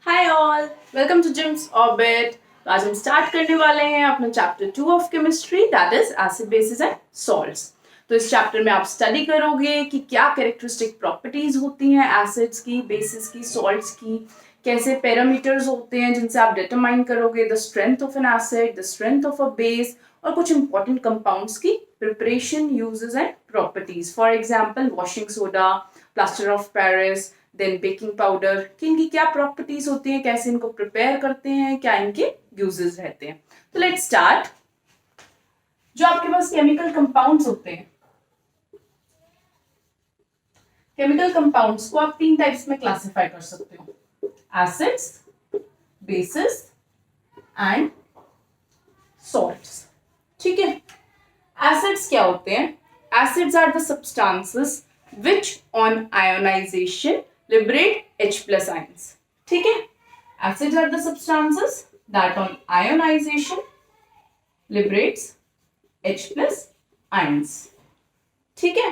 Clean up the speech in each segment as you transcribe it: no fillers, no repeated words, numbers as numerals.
Hi all, welcome to Jim's Orbit. तो आज हम स्टार्ट करने वाले हैं अपना chapter 2 of chemistry, that is acid bases and salts. तो इस चैप्टर में आप स्टडी करोगे कि क्या कैरेक्टरिस्टिक प्रॉपर्टीज होती हैं एसिड्स की, बेसिस की, सॉल्ट्स की, कैसे पैरामीटर्स होते हैं जिनसे आप डिटरमाइन करोगे the strength of an acid, the strength of a base, और कुछ इंपॉर्टेंट कंपाउंड्स की preparation, uses and properties. For example washing soda, plaster of Paris, then baking powder, कि इनकी क्या प्रॉपर्टीज होती हैं, कैसे इनको प्रिपेयर करते हैं, क्या इनके यूजेस रहते हैं। तो लेट्स स्टार्ट। जो आपके पास केमिकल कंपाउंड्स होते हैं, केमिकल कंपाउंड्स को आप तीन टाइप्स में क्लासिफाई कर सकते हो, एसिड्स, बेसिस एंड सॉल्ट्स। ठीक है, एसिड्स क्या होते हैं? Acids are the substances which on ionization liberate H plus ions. ठीक है, acids are the substances that on ionization liberates H plus ions. ठीक है,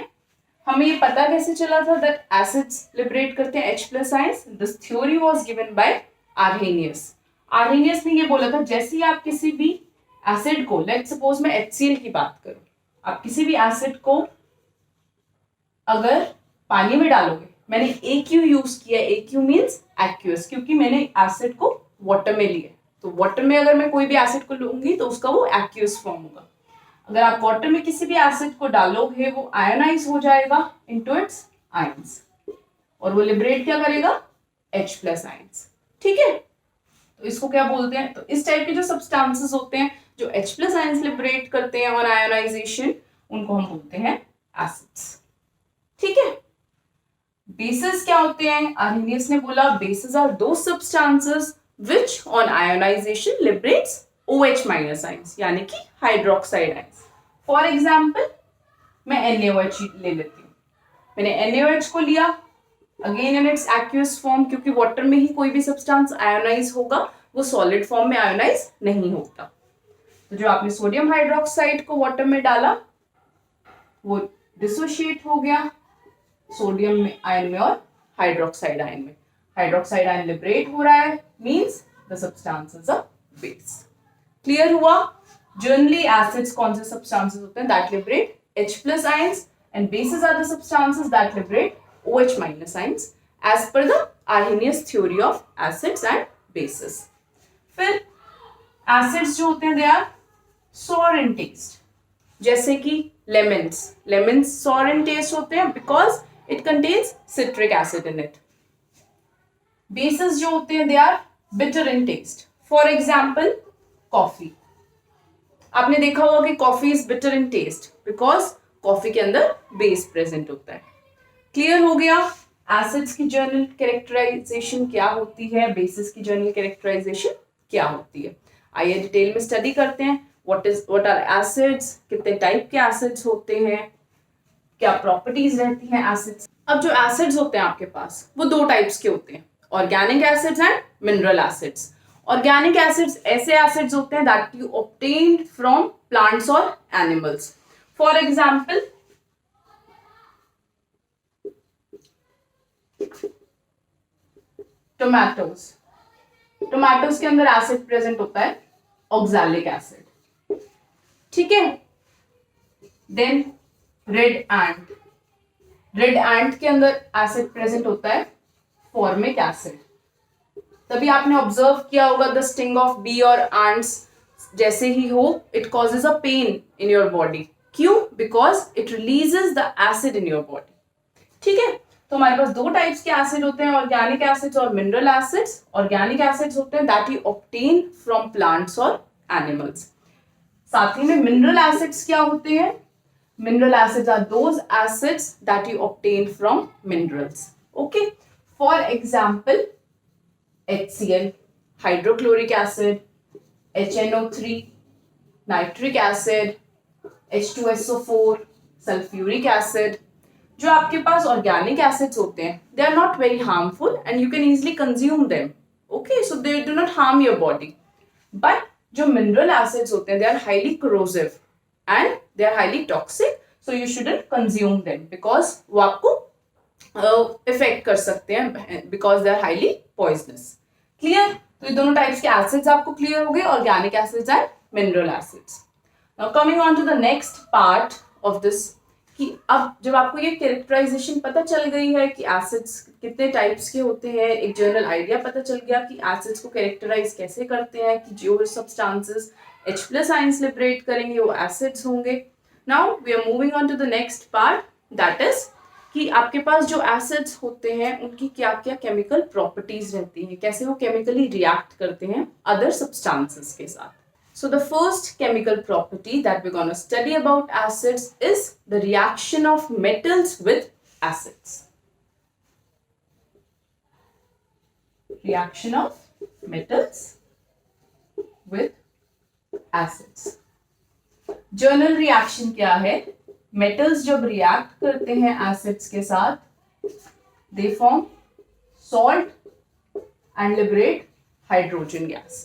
हमें ये पता कैसे चला था that acids liberate करते हैं H plus ions? This theory was given by Arrhenius. Arrhenius ने ये बोला था, जैसे ही आप किसी भी एसिड को, लेट्स सपोज मैं HCl की बात करूं, आप किसी भी एसिड को अगर पानी में डालोगे, मैंने AQ यूज किया, AQ मींस एक्यूअस, क्योंकि मैंने एसिड को वाटर में लिया, तो वाटर में अगर मैं कोई भी एसिड को लूंगी तो उसका वो एक्यूअस फॉर्म होगा। अगर आप वाटर में किसी भी एसिड को डालोगे वो आयोनाइज हो जाएगा इनटू इट्स आयंस, और वो लिबरेट क्या करेगा? H plus ions. ठीक है, तो इसको क्या बोलते हैं? तो इस टाइप के जो सब्सटेंसेस होते हैं जो H प्लस आयंस लिबरेट करते हैं ऑन आयोनाइजेशन, उनको हम बोलते हैं एसिड्स। ठीक है, बेसिस क्या होते हैं? आर्हेनियस ने बोला bases are the substances which on ionization liberates OH minus ions, यानी कि हाइड्रोक्साइड आयंस। फॉर एग्जांपल मैं NaOH ले लेती हूँ, मैंने NaOH को लिया, again in its aqueous form, क्योंकि वाटर में ही कोई भी सब्सटेंस आयोनाइज होगा, वो सॉलिड फॉर्म में आयोनाइज नहीं होता। तो जो आपने सोडियम हाइड्रोक्साइड को वाटर में डाला वो डिसोशिएट हो गया सोडियम में आयन में और हाइड्रोक्साइड आयन में। हाइड्रोक्साइड आयन लिबरेट हो रहा है, means the substance is a base. Clear हुआ? जनरली एसिड्स कौन से सब्सटेंसेस होते हैं? That liberate H plus ions, and bases are the substances that liberate OH minus ions as per the Arrhenius theory of acids and bases. फिर acids जो होते हैं they are सोर इन टेस्ट, जैसे कि लेमन्स सोर इन टेस्ट होते हैं because it contains citric acid in it. Bases जो होते हैं they are bitter in taste. For example, coffee. आपने देखा होगा कि coffee is bitter in taste because coffee के अंदर base present होता है। Clear हो गया? Acids की general characterization क्या होती है, bases की general characterization क्या होती है। आइए डिटेल में स्टडी करते हैं। What are acids? कितने टाइप के acids होते हैं, क्या प्रॉपर्टीज रहती हैं एसिड्स। अब जो एसिड्स होते हैं आपके पास वो दो टाइप्स के होते हैं, organic acids and mineral acids. Organic acids ऐसे एसिड्स होते हैं that you obtained from plants और एनिमल्स। फॉर एग्जांपल टोमेटोज के अंदर एसिड प्रेजेंट होता है ऑक्सैलिक एसिड। ठीक है, देन रेड एंट के अंदर एसिड प्रेजेंट होता है फॉर्मिक एसिड। तभी आपने ऑब्जर्व किया होगा द स्टिंग ऑफ बी और एंट्स जैसे ही हो, it causes a pain in your body. क्यों? Because it releases the acid in your body. ठीक है, तो हमारे पास दो टाइप्स के एसिड होते हैं, ऑर्गेनिक एसिड्स और मिनरल एसिड्स। ऑर्गेनिक एसिड्स होते हैं that you obtain from plants और एनिमल्स। साथ ही में मिनरल एसिड्स क्या होते हैं? Mineral acids are those acids that you obtain from minerals. Okay. For example, HCl, hydrochloric acid, HNO3, nitric acid, H2SO4, sulfuric acid. जो आपके पास organic acids होते हैं, they are not very harmful and you can easily consume them. Okay, so they do not harm your body. But जो mineral acids होते हैं, they are highly corrosive and they are highly toxic, so you shouldn't consume them because वो आपको affect कर सकते हैं because they are highly poisonous. Clear? तो ये दोनों टाइप्स के एसिड्स आपको क्लियर हो गए, organic acids and mineral acids. Now coming on to the next part of this, कि अब जब आपको ये कैरेक्टराइजेशन पता चल गई है कि एसिड्स कितने टाइप्स के होते हैं, एक जनरल आइडिया पता चल गया कि एसिड्स को कैरेक्टराइज कैसे करते हैं, कि जो सब्सटेंसेस H+ आयंस लिबरेट करेंगे वो एसिड्स होंगे। Now we are moving on to the next part, that is कि आपके पास जो एसिड्स होते हैं उनकी क्या क्या केमिकल प्रॉपर्टीज रहती हैं, कैसे वो केमिकली रिएक्ट करते हैं अदर सब्सटेंसेस के साथ। So the first chemical property that we're going to study about acids is the reaction of metals with acids. Reaction of metals with acids. Journal reaction क्या है? Metals जब react करते हैं acids के साथ, they form salt and liberate hydrogen gas.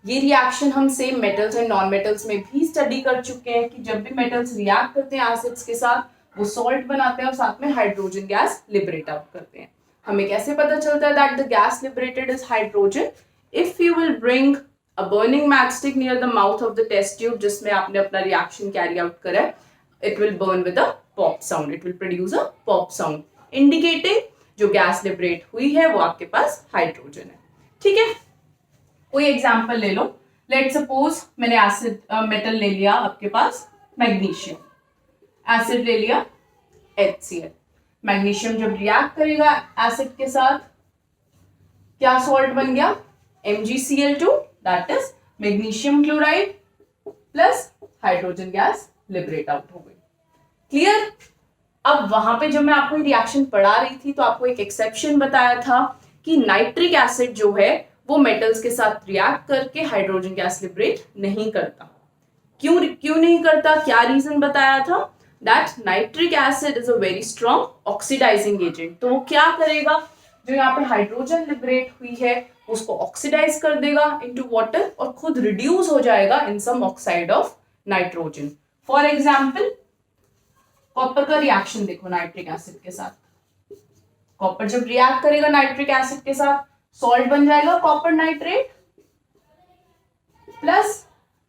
ये reaction हम same metals and non metals में भी स्टडी कर चुके हैं कि जब भी मेटल्स रिएक्ट करते हैं एसिड्स के साथ वो सॉल्ट बनाते हैं और साथ में हाइड्रोजन गैस लिबरेट आउट करते हैं। हमें कैसे पता चलता है that the gas liberated is hydrogen? If you will bring a burning matchstick near the mouth of the test tube जिसमें आपने अपना रिएक्शन कैरी आउट करा है, it will burn with a pop sound, it will produce a pop sound indicating जो gas liberate हुई है वो आपके पास हाइड्रोजन है। ठीक है, कोई एग्जाम्पल ले लो। लेट सपोज मैंने एसिड मेटल ले लिया आपके पास मैग्नीशियम, एसिड ले लिया HCl। मैग्नीशियम जब रिएक्ट करेगा एसिड के साथ क्या सॉल्ट बन गया? MgCl2, that is magnesium chloride plus hydrogen gas liberate out हो गई। क्लियर? अब वहां पे जब मैं आपको रिएक्शन पढ़ा रही थी तो आपको एक एक्सेप्शन बताया था कि नाइट्रिक एसिड जो है वो मेटल्स के साथ रिएक्ट करके हाइड्रोजन गैस लिबरेट नहीं करता। क्यों नहीं करता? क्या रीजन बताया था? That nitric acid is a very strong oxidizing agent. तो वो क्या करेगा, जो यहाँ पे हाइड्रोजन लिबरेट हुई है उसको ऑक्सीडाइज कर देगा इनटू वाटर और खुद रिड्यूस हो जाएगा in some oxide of nitrogen. For example copper का रिएक्शन देखो नाइट्रिक एसिड के साथ। कॉपर जब रिएक्ट करेगा नाइट्रिक एसिड के साथ सॉल्ट बन जाएगा copper nitrate, plus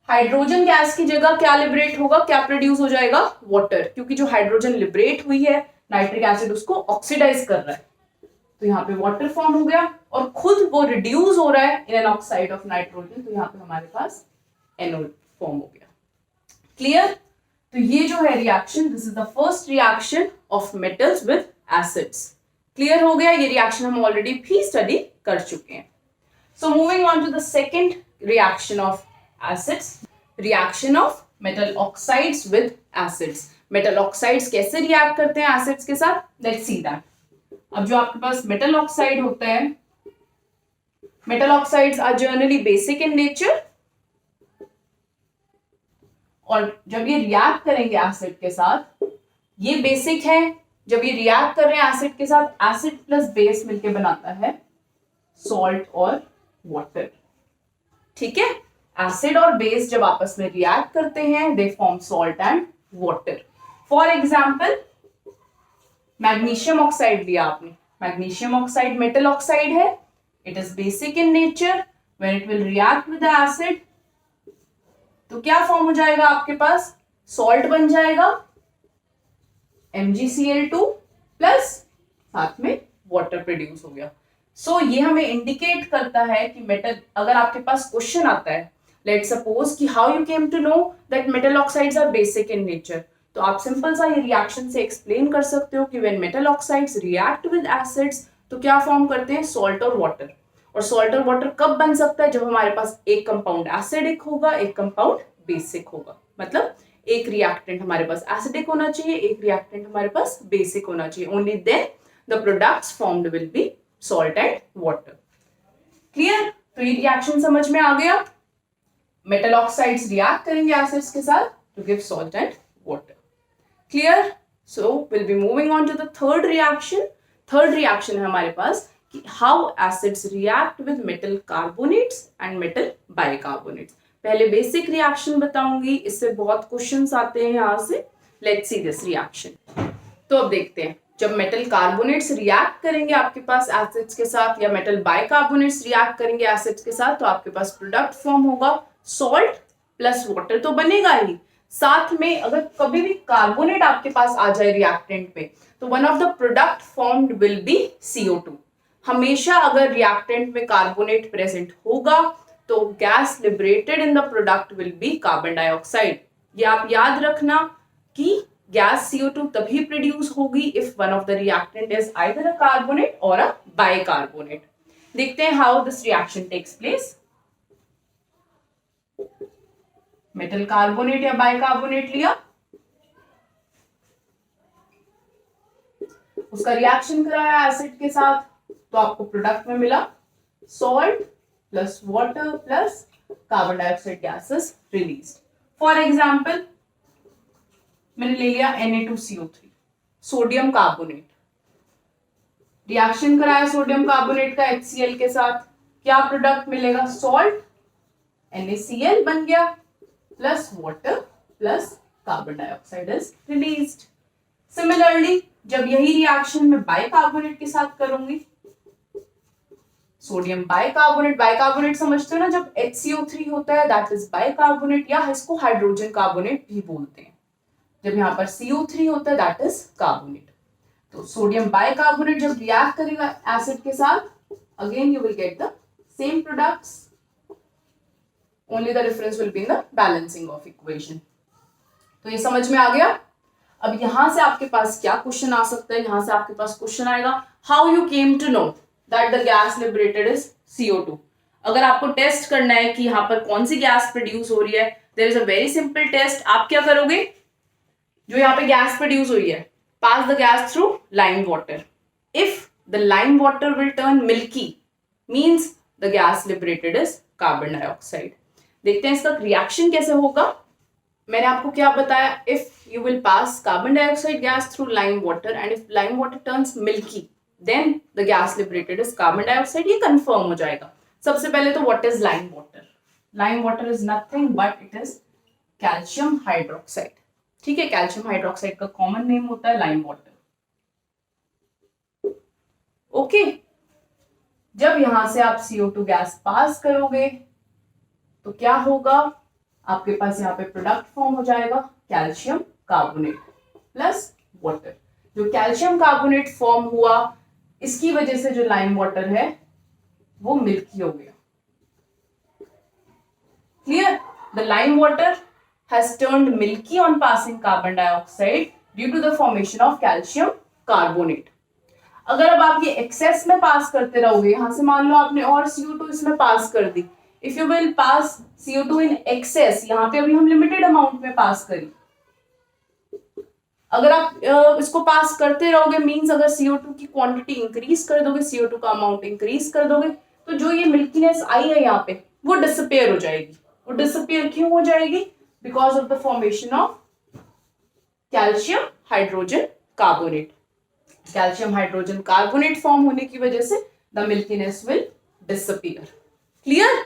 hydrogen gas की जगह क्या लिबरेट होगा, क्या प्रोड्यूस हो जाएगा? वाटर, क्योंकि जो हाइड्रोजन लिबरेट हुई है नाइट्रिक एसिड उसको ऑक्सीडाइज कर रहा है, तो यहाँ पे वाटर फॉर्म हो गया और खुद वो रिड्यूस हो रहा है in an oxide of nitrogen, तो यहाँ पे हमारे पास NO फॉर्म हो गया। क्लियर? तो ये जो है reaction, this is the first reaction of metals with acids. Clear हो गया? ये रिएक्शन हम ऑलरेडी भी स्टडी कर चुके हैं। So moving on to the second reaction of acids, reaction of metal oxides with acids. Metal oxides कैसे react करते हैं एसिड्स के साथ? Let's see that. अब जो आपके पास मेटल ऑक्साइड होता है, metal oxides are generally basic in nature, और जब ये रिएक्ट करेंगे एसिड के साथ, ये बेसिक है, जब ये रिएक्ट कर रहे हैं एसिड के साथ, एसिड प्लस बेस मिलके बनाता है सॉल्ट और वाटर। ठीक है, एसिड और बेस जब आपस में रिएक्ट करते हैं they form salt and water. For example magnesium oxide लिया आपने, मैग्नीशियम ऑक्साइड मेटल ऑक्साइड है, it is basic in nature, when it will react with the acid तो क्या फॉर्म हो जाएगा आपके पास? सॉल्ट बन जाएगा MgCl2 प्लस साथ में वाटर प्रोड्यूस हो गया। सो ये हमें इंडिकेट करता है कि मेटल, अगर आपके पास क्वेश्चन आता है लेट सपोज कि how you came to know that metal oxides are basic in nature, तो आप सिंपल सा ये रिएक्शन से एक्सप्लेन कर सकते हो कि when metal oxides react with acids तो क्या फॉर्म करते हैं? सॉल्ट और वाटर। और सॉल्ट और वाटर कब बन सकता है? जब हमारे पास एक कंपाउंड एसिडिक होगा, एक कंपाउंड बेसिक होगा। मतलब एक रिएक्टेंट हमारे पास एसिडिक होना चाहिए, एक रिएक्टेंट हमारे पास बेसिक होना चाहिए, only then the products formed will be salt and water. Clear? तो ये रिएक्शन समझ में आ गया। मेटल ऑक्साइड्स रिएक्ट करेंगे एसिड्स के साथ to give salt and water. Clear? So will be moving on to the third reaction. Third reaction है हमारे पास कि how acids react with metal carbonates and metal bicarbonates. पहले बेसिक रिएक्शन बताऊंगी, इससे बहुत क्वेश्चंस आते हैं यहां से। Let's see this reaction. तो अब देखते हैं जब मेटल कार्बोनेट्स रिएक्ट करेंगे आपके पास एसिड्स के साथ, या मेटल बाइकार्बोनेट्स रिएक्ट करेंगे एसिड्स के साथ, तो आपके पास प्रोडक्ट फॉर्म होगा सॉल्ट प्लस वाटर तो बनेगा ही, साथ में अगर कभी भी कार्बोनेट आपके पास आ जाए रिएक्टेंट में, तो one of the product formed will B CO2। हमेशा अगर रिएक्टेंट में कार्बोनेट प्रेजेंट होगा तो gas liberated in the product will be carbon dioxide. ये आप याद रखना कि गैस CO2 तभी प्रोड्यूस होगी if one of the reactant is either a carbonate और अ बाइकार्बोनेट। देखते हैं how this reaction takes place. Metal carbonate या बाइकार्बोनेट लिया, उसका रिएक्शन कराया एसिड के साथ, तो आपको प्रोडक्ट में मिला salt plus water plus carbon dioxide gases released. For example मैंने ले लिया Na2CO3 सोडियम कार्बोनेट, रिएक्शन कराया सोडियम कार्बोनेट का HCl के साथ, क्या प्रोडक्ट मिलेगा? सॉल्ट, NaCl बन गया plus water plus carbon dioxide is released. Similarly जब यही रिएक्शन मैं बाइकार्बोनेट के साथ करूंगी, सोडियम बाइकार्बोनेट, बाइकार्बोनेट समझते हो ना, जब HCO3 होता है दैट इज बाइकार्बोनेट, या इसको हाइड्रोजन कार्बोनेट भी बोलते हैं। जब यहाँ पर CO3 होता है दैट इज कार्बोनेट। तो सोडियम बाइकार्बोनेट जब रिएक्ट करेगा एसिड के साथ, again you will get the same products, only the difference will be in the balancing of equation. तो ये समझ में आ गया। अब यहां से आपके पास क्या क्वेश्चन आ सकता है? यहां से आपके पास क्वेश्चन आएगा how you came to know that the gas liberated is CO2। अगर आपको टेस्ट करना है कि यहाँ पर कौन सी गैस प्रोड्यूस हो रही है, there is a very simple test. आप क्या करोगे? जो यहाँ पे गैस प्रोड्यूस हुई है, pass the gas through lime water. If the lime water will turn milky means the gas liberated is carbon dioxide. देखते हैं इसका रिएक्शन कैसे होगा। मैंने आपको क्या बताया? If you will pass carbon dioxide gas through lime water and if lime water turns milky then the gas liberated is carbon dioxide, ये कंफर्म हो जाएगा। सबसे पहले तो what is lime water? Lime water is nothing but it is calcium hydroxide. ठीक है, calcium hydroxide का common name होता है लाइम वाटर। ओके, जब यहां से आप CO2 गैस पास करोगे तो क्या होगा? आपके पास यहाँ पे प्रोडक्ट फॉर्म हो जाएगा कैल्शियम कार्बोनेट प्लस वाटर। जो कैल्शियम कार्बोनेट फॉर्म हुआ, इसकी वजह से जो लाइम वाटर है वो मिल्की हो गया। Clear? The lime water has turned milky on passing carbon dioxide due to the formation of calcium carbonate। अगर अब आप ये एक्सेस में पास करते रहोगे, यहां से मान लो आपने और CO2 इसमें पास कर दी, if you will pass CO2 in excess, यहाँ पे अभी हम लिमिटेड अमाउंट में पास करी, अगर आप इसको पास करते रहोगे मींस अगर CO2 की क्वांटिटी इंक्रीज कर दोगे, CO2 का अमाउंट इंक्रीज कर दोगे, तो जो ये मिल्कीनेस आई है यहाँ पे वो डिसअपियर हो जाएगी। वो डिसअपियर क्यों हो जाएगी? Because of the formation of calcium hydrogen carbonate. Calcium hydrogen carbonate form होने की वजह से the milkiness will disappear. Clear?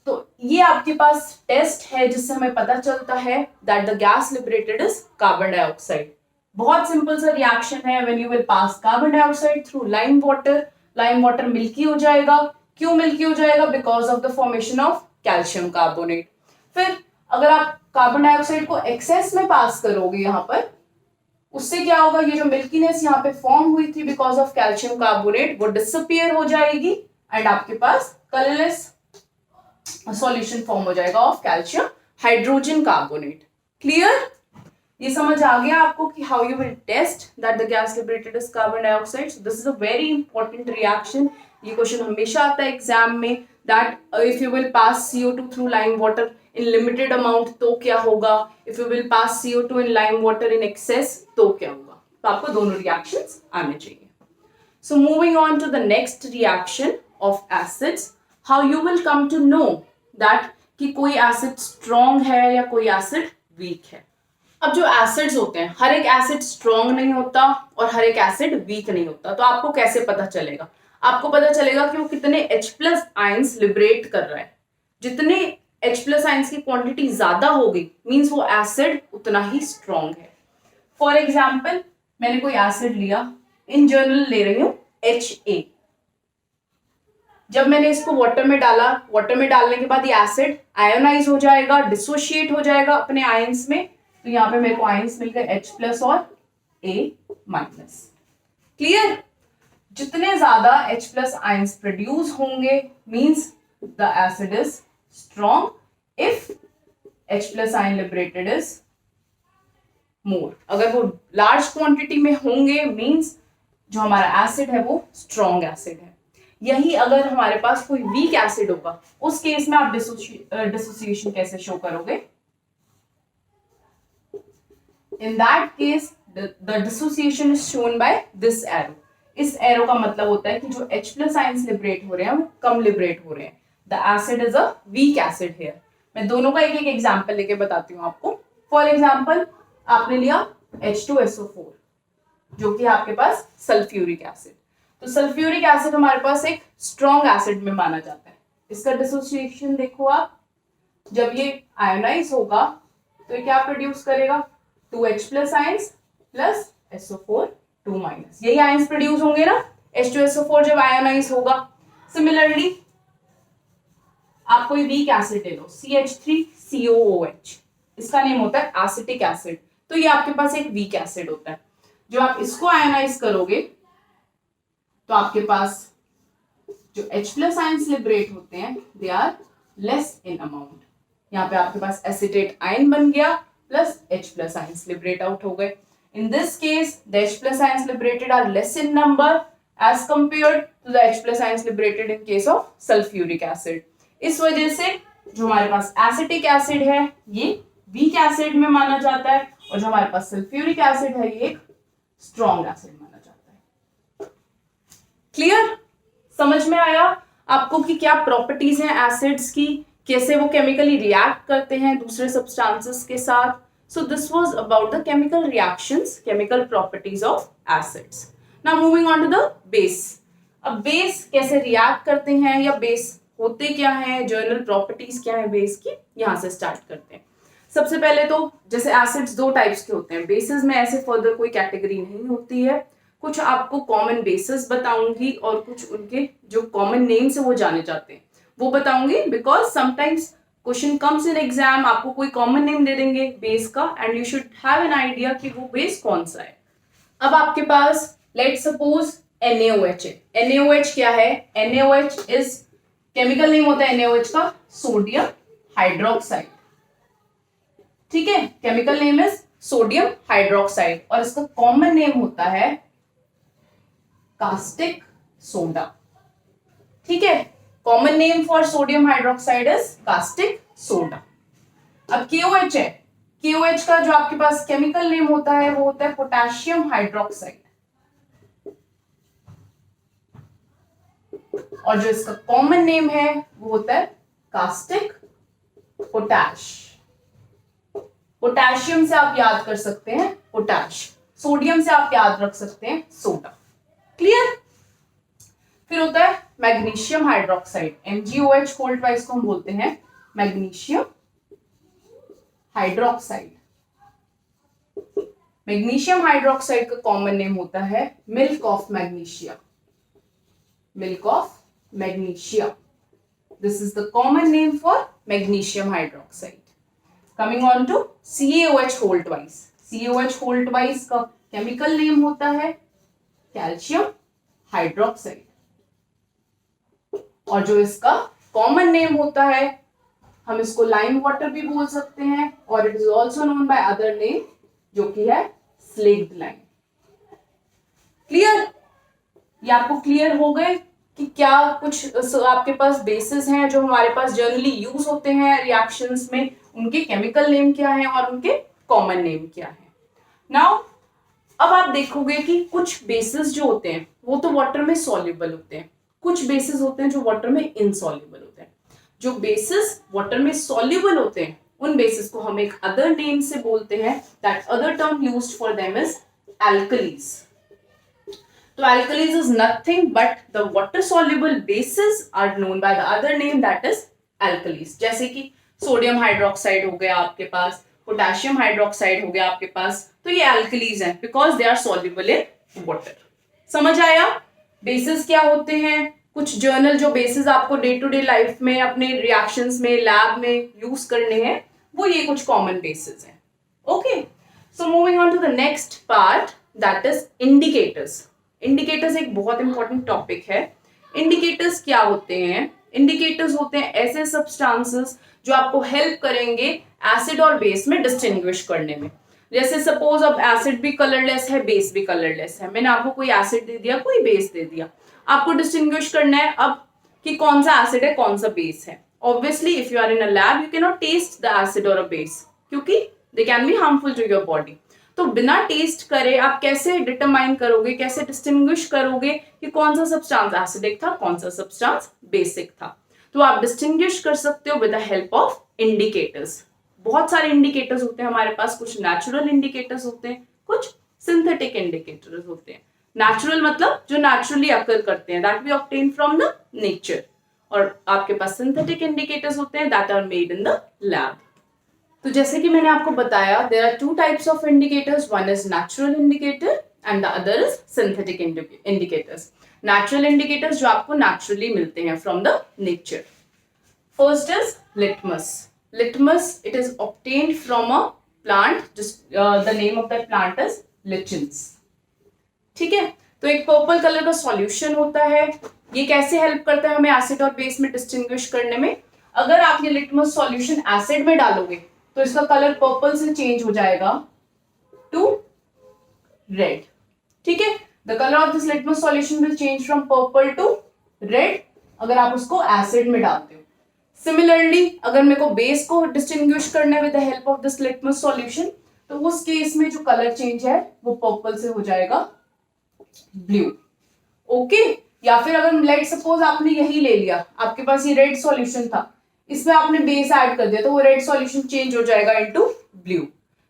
तो ये आपके पास टेस्ट है जिससे हमें पता चलता है that the gas liberated is carbon dioxide. बहुत सिंपल सा रिएक्शन है। When you will pass carbon dioxide through lime water milky हो जाएगा। क्यों मिल्की हो जाएगा? Because of the formation of calcium carbonate. फिर अगर आप कार्बन डाइऑक्साइड को एक्सेस में पास करोगे यहाँ पर, उससे क्या होगा? ये जो मिल्कीनेस यहाँ पे फॉर्म हुई थी बिकॉज ऑफ कैल्शियम कार्बोनेट वो डिसअपियर हो जाएगी एंड आपके पास कलरलेस सॉल्यूशन फॉर्म हो जाएगा of calcium hydrogen carbonate. Clear? ये समझ आ गया आपको कि how you will test that the gas liberated is carbon dioxide. This is a very important reaction. ये क्वेश्चन हमेशा आता है एग्जाम में that if you will pass CO2 through lime water in limited amount तो क्या होगा, if you will pass CO2 in lime water in excess तो क्या होगा। तो आपको दोनों रिएक्शंस आने चाहिए। So moving on to the next reaction of acids, how you will come to know that कि कोई एसिड स्ट्रॉन्ग है या कोई एसिड वीक है। अब जो एसिड्स होते हैं, हर एक एसिड स्ट्रॉन्ग नहीं होता और हर एक एसिड वीक नहीं होता। तो आपको कैसे पता चलेगा? आपको पता चलेगा कि वो कितने H+ आयंस लिबरेट कर रहा है। जितने H+ आयंस की क्वांटिटी ज्यादा होगी मींस वो एसिड उतना ही स्ट्रॉन्ग है। फॉर एग्जाम्पल मैंने कोई एसिड लिया, इन जनरल ले रही हूं HA। जब मैंने इसको वाटर में डाला, वाटर में डालने के बाद ये एसिड आयोनाइज हो जाएगा, डिसोशिएट हो जाएगा अपने आयंस में। तो यहाँ पे मेरे को आयंस मिल गए H+ और A-। क्लियर? जितने ज्यादा H+ आयंस प्रोड्यूस होंगे means the acid is strong, if H+ ion liberated is more. अगर वो लार्ज क्वांटिटी में होंगे मींस जो हमारा एसिड है वो स्ट्रॉन्ग एसिड है। यही अगर हमारे पास कोई वीक एसिड होगा, उस केस में आप डिसोसिएशन कैसे शो करोगे? In that case the dissociation is shown by this arrow. इस एरो का मतलब होता है कि जो H+ आयंस लिबरेट हो रहे हैं वो कम लिबरेट हो रहे हैं। The acid is a weak acid here. मैं दोनों का एक एक एग्जांपल लेके बताती हूँ आपको। फॉर एग्जांपल, आपने लिया H2SO4 जो कि आपके पास सल्फ्यूरिक एसिड। तो सल्फ्यूरिक एसिड हमारे पास एक स्ट्रॉन्ग एसिड में माना जाता है। इसका डिसोसिएशन देखो आप, जब ये आयोनाइज होगा तो ये क्या प्रोड्यूस करेगा? 2H+ ions plus SO4 2-। यही आयंस प्रोड्यूस होंगे ना H2SO4 जब आयोनाइज होगा। सिमिलरली आप कोई वीक एसिड ले लो, CH3COOH, इसका नेम होता है एसिटिक एसिड। तो ये आपके पास एक वीक एसिड होता है। जो आप इसको आयोनाइज करोगे तो आपके पास जो H+ आयंस लिबरेट होते हैं they are less in amount. यहाँ पे आपके पास एसिटेट आयन बन गया plus H+ ions liberate out हो गए। In this case, the H+ ions liberated are less in number as compared to the H+ ions liberated in case of sulfuric acid. इस वजह से जो हमारे पास एसिटिक एसिड है ये वीक एसिड में माना जाता है, और जो हमारे पास सल्फ्यूरिक एसिड है ये एक स्ट्रॉन्ग एसिड माना जाता है। क्लियर? समझ में आया आपको कि क्या प्रॉपर्टीज हैं एसिड्स की, कैसे वो केमिकली रिएक्ट करते हैं दूसरे सब्सटेंसेस के साथ। So this was about the chemical reactions, chemical properties of acids. Now moving on to the base. अब बेस कैसे रिएक्ट करते हैं या बेस होते क्या हैं, जर्नल प्रॉपर्टीज क्या है बेस की, यहाँ से स्टार्ट करते हैं। सबसे पहले तो जैसे एसिड्स दो टाइप्स के होते हैं, बेसिस में ऐसे फर्दर कोई कैटेगरी नहीं होती है। कुछ आपको कॉमन बेसिस बताऊंगी और कुछ उनके जो कॉमन नेम्स है वो जाने जाते हैं वो बताऊंगी, because sometimes question comes in exam, आपको कोई कॉमन नेम दे देंगे बेस का and you should have an idea कि वो बेस कौन सा है। अब आपके पास लेट्स सपोज NaOH है। NaOH क्या है? NaOH इज केमिकल नेम होता है NaOH का सोडियम हाइड्रोक्साइड। ठीक है, chemical name is sodium hydroxide और इसका कॉमन नेम होता है कास्टिक सोडा। ठीक है, common name for sodium hydroxide is caustic soda. अब KOH है, KOH का जो आपके पास केमिकल नेम होता है वो होता है पोटेशियम हाइड्रोक्साइड, और जो इसका कॉमन नेम है वो होता है कास्टिक पोटैश। पोटेशियम से आप याद कर सकते हैं पोटैश, सोडियम से आप याद रख सकते हैं सोडा। क्लियर? फिर होता है magnesium hydroxide, MgOH whole twice को हम बोलते हैं मैग्नीशियम हाइड्रोक्साइड। मैग्नीशियम हाइड्रोक्साइड का कॉमन नेम होता है milk of magnesia, milk of magnesia. This is the common name for magnesium hydroxide. Coming on to CaOH whole twice, CaOH whole twice का chemical name होता है calcium hydroxide, और जो इसका common name होता है हम इसको लाइम वाटर भी बोल सकते हैं, और it is also known by other name जो कि है स्लेक्ड लाइम। क्लियर? ये आपको क्लियर हो गए कि क्या कुछ आपके पास बेसिस हैं जो हमारे पास जनरली यूज होते हैं रिएक्शंस में, उनके केमिकल नेम क्या है और उनके कॉमन नेम क्या है। नाउ अब आप देखोगे कि कुछ बेसिस जो होते हैं वो तो वाटर में सॉल्युबल होते हैं, कुछ बेसिस होते हैं जो वाटर में इनसॉल्युबल होते हैं। जो बेसिस वाटर में सॉल्युबल होते हैं उन बेसिस को हम एक अदर नेम से बोलते हैं, that other term used for them is alkalis. तो alkalis is nothing but the water soluble bases are known by the other name that is alkalis. जैसे कि सोडियम हाइड्रोक्साइड हो गया आपके पास, पोटेशियम हाइड्रोक्साइड हो गया आपके पास, तो ये एल्कलीज हैं because they are soluble in water. समझ आया? बेसिस क्या होते हैं? कुछ जर्नल जो बेसिस आपको डे टू डे लाइफ में अपने रिएक्शंस में लैब में यूज करने हैं, वो ये कुछ कॉमन बेसिस हैं। Okay, so moving on to the next part, that is indicators. Indicators एक बहुत इंपॉर्टेंट टॉपिक है। इंडिकेटर्स क्या होते हैं? इंडिकेटर्स होते हैं ऐसे सब्सटेंसेस जो आपको हेल्प करेंगे एसिड और बेस में डिस्टिंग्विश करने में। जैसे सपोज अब एसिड भी कलरलेस है, बेस भी कलरलेस है, मैंने आपको कोई एसिड दे दिया, कोई बेस दे दिया, आपको डिस्टिंग्विश करना है अब कि कौन सा एसिड है, कौन सा बेस है। Obviously if you are in a lab you can not test the acid और अ बेस, क्योंकि they can be harmful to your body. तो बिना टेस्ट करे आप कैसे डिटरमाइन करोगे, कैसे डिस्टिंग्विश करोगे कि कौन सा सब्सटेंस एसिडिक था, कौन सा सब्सटेंस बेसिक था? तो आप डिस्टिंग्विश कर सकते हो with the help of indicators. बहुत सारे इंडिकेटर्स होते हैं हमारे पास, कुछ नेचुरल इंडिकेटर्स होते हैं, कुछ सिंथेटिक इंडिकेटर्स होते हैं। नेचुरल मतलब जो नेचुरली अकर करते हैं, that we obtain from the nature, और आपके पास सिंथेटिक इंडिकेटर्स होते हैं that are made in the lab. तो जैसे कि मैंने आपको बताया, there are two types of indicators, one is natural indicator and the other is synthetic indicators. Natural indicators जो आपको नेचुरली मिलते हैं from the nature. First is litmus. Litmus, it is obtained from a plant, the name of that plant is लिचेंस। ठीक है, तो एक purple colour का solution होता है। ये कैसे हेल्प करता है हमें एसिड और बेस में डिस्टिंग्विश करने में? अगर आप ये लिटमस सॉल्यूशन एसिड में डालोगे तो इसका कलर पर्पल से चेंज हो जाएगा टू रेड। ठीक है, the colour of this litmus solution will change from purple to red अगर आप उसको एसिड में डालते हो। सिमिलरली अगर मेरे को बेस को डिस्टिंग्विश करना है with the help of this litmus solution, तो उस केस में जो कलर चेंज है वो पर्पल से हो जाएगा ब्लू। ओके, या फिर अगर लेट सपोज आपने यही ले लिया, आपके पास ये रेड सॉल्यूशन था, इसमें आपने बेस ऐड कर दिया, तो वो रेड सॉल्यूशन चेंज हो जाएगा into blue.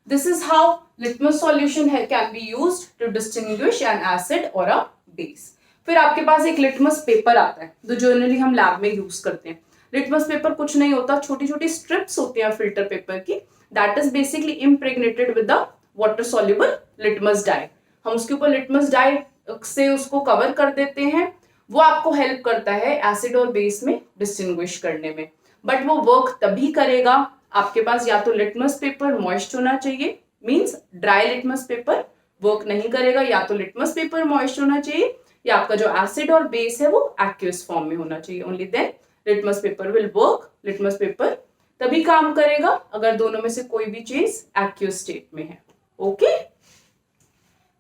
This is how litmus solution can be used to distinguish an acid और अ बेस। फिर आपके पास एक लिटमस पेपर आता है जो जनरली हम लैब में यूज करते हैं। लिटमस पेपर कुछ नहीं होता, छोटी छोटी स्ट्रिप्स होती हैं फिल्टर पेपर की, that is basically impregnated with the water soluble litmus dye. हम उसके ऊपर लिटमस डाई से उसको कवर कर देते हैं, वो आपको हेल्प करता है एसिड और बेस में डिस्टिंग्विश करने में। बट वो वर्क तभी करेगा आपके पास या तो लिटमस पेपर मॉइस्ट होना चाहिए, means dry litmus paper work नहीं करेगा, या तो लिटमस पेपर मॉइस्ट होना चाहिए, या आपका जो एसिड और बेस है वो एक्वियस फॉर्म में होना चाहिए। Only then litmus paper will work. Litmus paper तभी काम करेगा अगर दोनों में से कोई भी चीज एक्वियस स्टेट में है। Okay,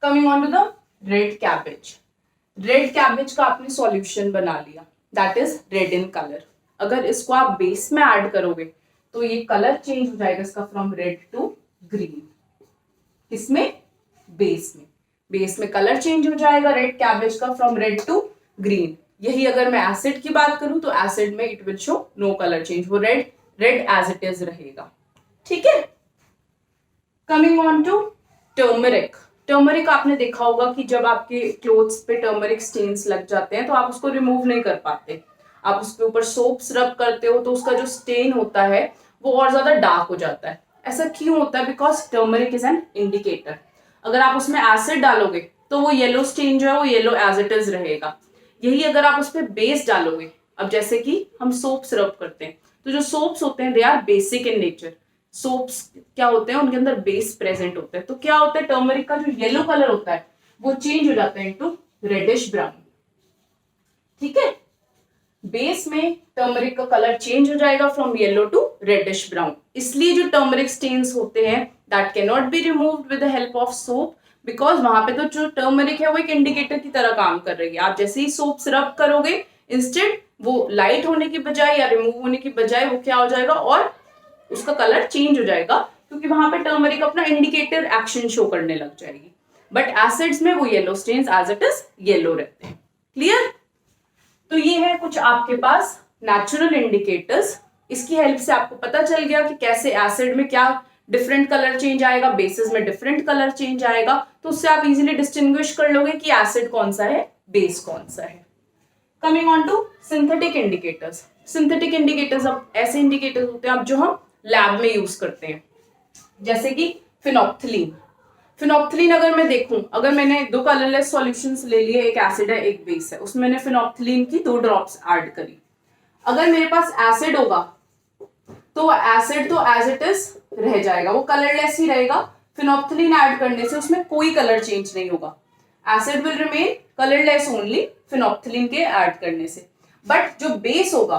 coming on to the red cabbage. Red cabbage का आपने सॉल्यूशन बना लिया, that is red in colour. अगर इसको आप बेस में ऐड करोगे तो ये कलर चेंज हो जाएगा इसका फ्रॉम रेड टू ग्रीन। किसमें? बेस में। बेस में कलर चेंज हो जाएगा रेड कैबेज का फ्रॉम रेड टू ग्रीन। यही अगर मैं एसिड की बात करूं तो एसिड में it will show no colour change, वो red red as it is रहेगा। ठीक है, coming on to turmeric. Turmeric आपने देखा होगा कि जब आपके क्लोथ्स पे टर्मरिक स्टेन्स लग जाते हैं तो आप उसको रिमूव नहीं कर पाते, आप उसके ऊपर सोप्स रब करते हो तो उसका जो स्टेन होता है वो और ज्यादा डार्क हो जाता है। ऐसा क्यों होता है? Because turmeric is an indicator. अगर आप उसमें एसिड डालोगे तो वो येलो स्टेन जो है वो येलो एज इट इज रहेगा। यही अगर आप उस पर बेस डालोगे, अब जैसे कि हम सोप्स रब करते हैं, तो जो सोप्स होते हैं they are basic in nature. Soaps क्या होते हैं? उनके अंदर बेस प्रेजेंट होता है। तो क्या होता है, टर्मरिक का जो येलो कलर होता है वो चेंज हो जाता है इनटू रेडिश ब्राउन। ठीक है, बेस में टर्मरिक का कलर चेंज हो जाएगा from yellow to reddish brown. इसलिए जो टर्मरिक स्टेन्स होते हैं that can not be removed with the help of soap, because वहां पे तो जो टर्मरिक है वो एक इंडिकेटर की तरह काम कर रही है। आप जैसे ही सोप्स रब करोगे, इंस्टेड वो लाइट होने की बजाय या रिमूव होने की बजाय वो क्या हो जाएगा और उसका कलर चेंज हो जाएगा, क्योंकि वहां पे टर्मरिक अपना इंडिकेटर एक्शन शो करने लग जाएगी। बट एसिड्स में वो yellow stains as it is yellow रहते हैं। क्लियर? तो ये है कुछ आपके पास नेचुरल इंडिकेटर्स। इसकी हेल्प से आपको पता चल गया कि कैसे एसिड में क्या डिफरेंट कलर चेंज आएगा, बेसिस में डिफरेंट कलर चेंज आएगा, तो उससे आप इजीली डिस्टिंग्विश कर लोगे कि एसिड कौन सा है, बेस कौन सा है। Coming on to synthetic indicators. Synthetic indicators अब ऐसे इंडिकेटर्स होते हैं अब जो हम लैब में यूज करते हैं। जैसे कि फिनोप्थिलीन। फिनोप्थिलीन अगर मैं देखूं, अगर मैंने दो कलरलेस सॉल्यूशंस ले लिए, एक एसिड है एक बेस है, उसमें मैंने फिनोप्थिलीन की 2 ड्रॉप्स ऐड करी, अगर मेरे पास एसिड होगा तो एसिड तो एज इट इज रह जाएगा, वो कलरलेस ही रहेगा। फिनोप्थिलीन ऐड करने से उसमें कोई कलर चेंज नहीं होगा, acid will remain colourless only phenolphthalein के ऐड करने से। बट जो बेस होगा,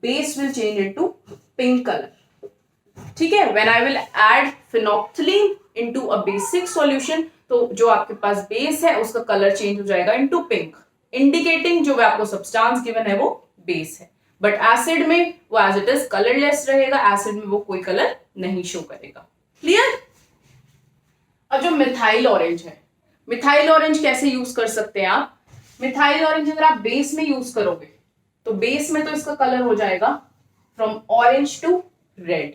base will change into pink colour, ठीक है। When I will add phenolphthalein into a basic solution, तो जो आपके पास बेस है उसका कलर चेंज हो जाएगा इनटू पिंक, इंडिकेटिंग जो आपको सब्सटेंस गिवन है वो बेस है। बट एसिड में वो एज इट इज कलरलेस रहेगा, एसिड में वो कोई कलर नहीं शो करेगा। क्लियर। अब जो मिथाइल ऑरेंज है, मिथाइल ऑरेंज कैसे यूज कर सकते हैं आप? मिथाइल ऑरेंज अगर आप बेस में यूज करोगे तो बेस में तो इसका कलर हो जाएगा फ्रॉम ऑरेंज टू रेड,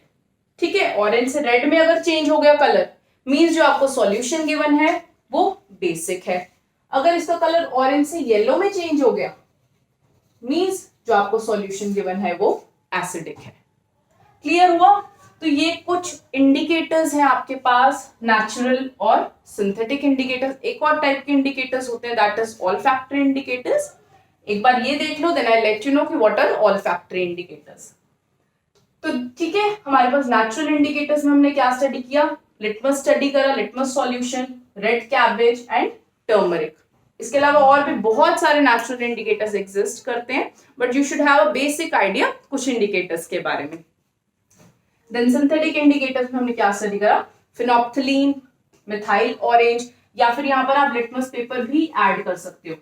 ठीक है। ऑरेंज से रेड में अगर चेंज हो गया कलर, मींस जो आपको सॉल्यूशन गिवन है वो बेसिक है। अगर इसका कलर ऑरेंज से येलो में चेंज हो गया, मींस जो आपको सॉल्यूशन गिवन है वो एसिडिक है। क्लियर हुआ? तो ये कुछ इंडिकेटर्स हैं आपके पास, नेचुरल और सिंथेटिक इंडिकेटर्स। एक और टाइप के इंडिकेटर्स होते हैं, दैट इज ऑल्फैक्टरी इंडिकेटर्स। एक बार ये देख लो, then I let you know कि व्हाट आर ऑल्फैक्टरी इंडिकेटर्स। तो ठीक है, हमारे पास नेचुरल इंडिकेटर्स में हमने क्या स्टडी किया? लिटमस स्टडी करा, litmus solution, red cabbage and turmeric. इसके अलावा और भी बहुत सारे नेचुरल इंडिकेटर्स एग्जिस्ट करते हैं, but you should have a basic idea कुछ इंडिकेटर्स के बारे में। देन सिंथेटिक इंडिकेटर्स में हमने क्या स्टडी करा? फिनोप्थिलीन, मिथाइल ऑरेंज, या फिर यहां पर आप लिटमस पेपर भी ऐड कर सकते हो,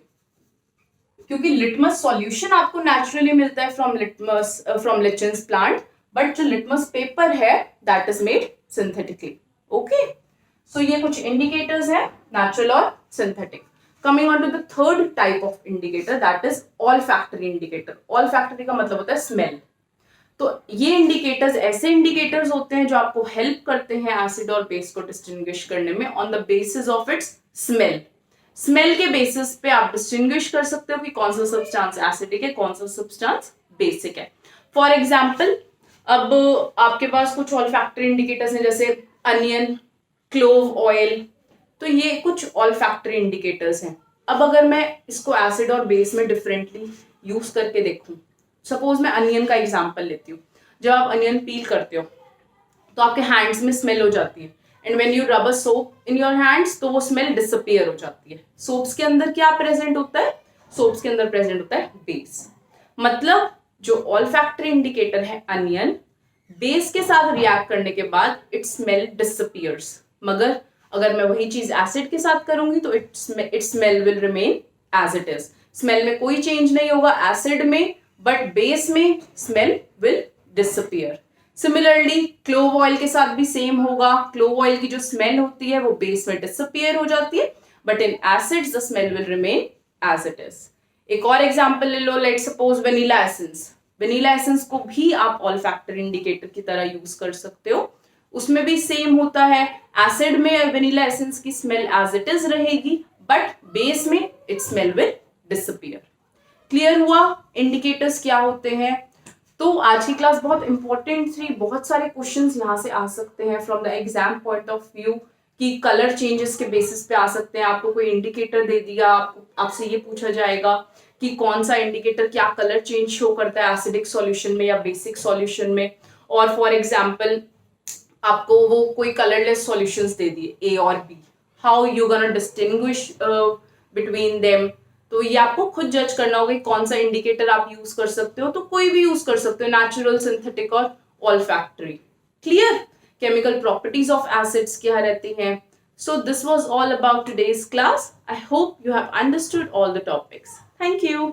क्योंकि लिटमस सॉल्यूशन आपको नेचुरली मिलता है फ्रॉम लिचेंस प्लांट, बट जो लिटमस पेपर है that is made synthetically. Okay, so ये कुछ इंडिकेटर्स है, नेचुरल और synthetic. Coming on to the third type of indicator, that is olfactory indicator. Olfactory का मतलब होता है स्मेल। तो ये इंडिकेटर्स ऐसे इंडिकेटर्स होते हैं जो आपको हेल्प करते हैं एसिड और बेस को डिस्टिंग्विश करने में on the basis of its smell. Smell के बेसिस पे आप डिस्टिंग्विश कर सकते हो कि कौन सा सब्सटेंस एसिडिक है, कौन सा सब्सटेंस बेसिक है। फॉर एग्जाम्पल, अब आपके पास कुछ ऑल्फैक्टरी इंडिकेटर्स हैं जैसे अनियन, क्लोव ऑयल, तो ये कुछ ऑल्फैक्टरी इंडिकेटर्स हैं। अब अगर मैं इसको एसिड और बेस में डिफरेंटली यूज करके देखूं, सपोज मैं अनियन का एग्जांपल लेती हूँ। जब आप अनियन पील करते हो तो आपके हैंड्स में स्मेल हो जाती है, and when you rub a soap in your hands तो वो स्मेल डिसअपीयर हो जाती है। सोप्स के अंदर क्या प्रेजेंट होता है? सोप्स के अंदर प्रेजेंट होता है बेस। मतलब जो ऑल्फैक्टरी इंडिकेटर है अनियन, बेस के साथ रिएक्ट करने के बाद इट स्मेल डिसअपीयर्स, मगर अगर मैं वही चीज एसिड के साथ करूंगी तो it smell will remain as it is. Smell में कोई चेंज नहीं होगा एसिड में, बट बेस में smell will disappear. Similarly clove oil के साथ भी सेम होगा। क्लोव ऑयल की जो स्मेल होती है वो बेस में डिसअपीयर हो जाती है, but in acids the smell will remain as it is. एक और एग्जांपल ले लो, let suppose vanilla essence. Vanilla essence को भी आप ऑल्फैक्टरी इंडिकेटर की तरह यूज कर सकते हो, उसमें भी सेम होता है। एसिड में वेनिला एसेंस की स्मेल एज इट इज रहेगी, बट बेस में it smell will disappear. Clear हुआ इंडिकेटर्स क्या होते हैं? तो आज की क्लास बहुत इंपॉर्टेंट थी, बहुत सारे क्वेश्चंस यहाँ से आ सकते हैं from the exam point of view, कि कलर चेंजेस के बेसिस पे आ सकते हैं। आपको कोई इंडिकेटर दे दिया, आपसे ये पूछा जाएगा कि कौन सा इंडिकेटर क्या कलर चेंज शो करता है एसिडिक सॉल्यूशन में या बेसिक सॉल्यूशन में, और फॉर एग्जाम्पल आपको वो कोई कलरलेस सॉल्यूशंस दे दिए ए और B, how you gonna distinguish between them. तो ये आपको खुद जज करना होगा कौन सा इंडिकेटर आप यूज कर सकते हो, तो कोई भी यूज कर सकते हो, नेचुरल, सिंथेटिक और olfactory. Clear? Chemical properties of acids क्या रहती हैं। So this was all about today's class. I hope you have understood all the topics. Thank you.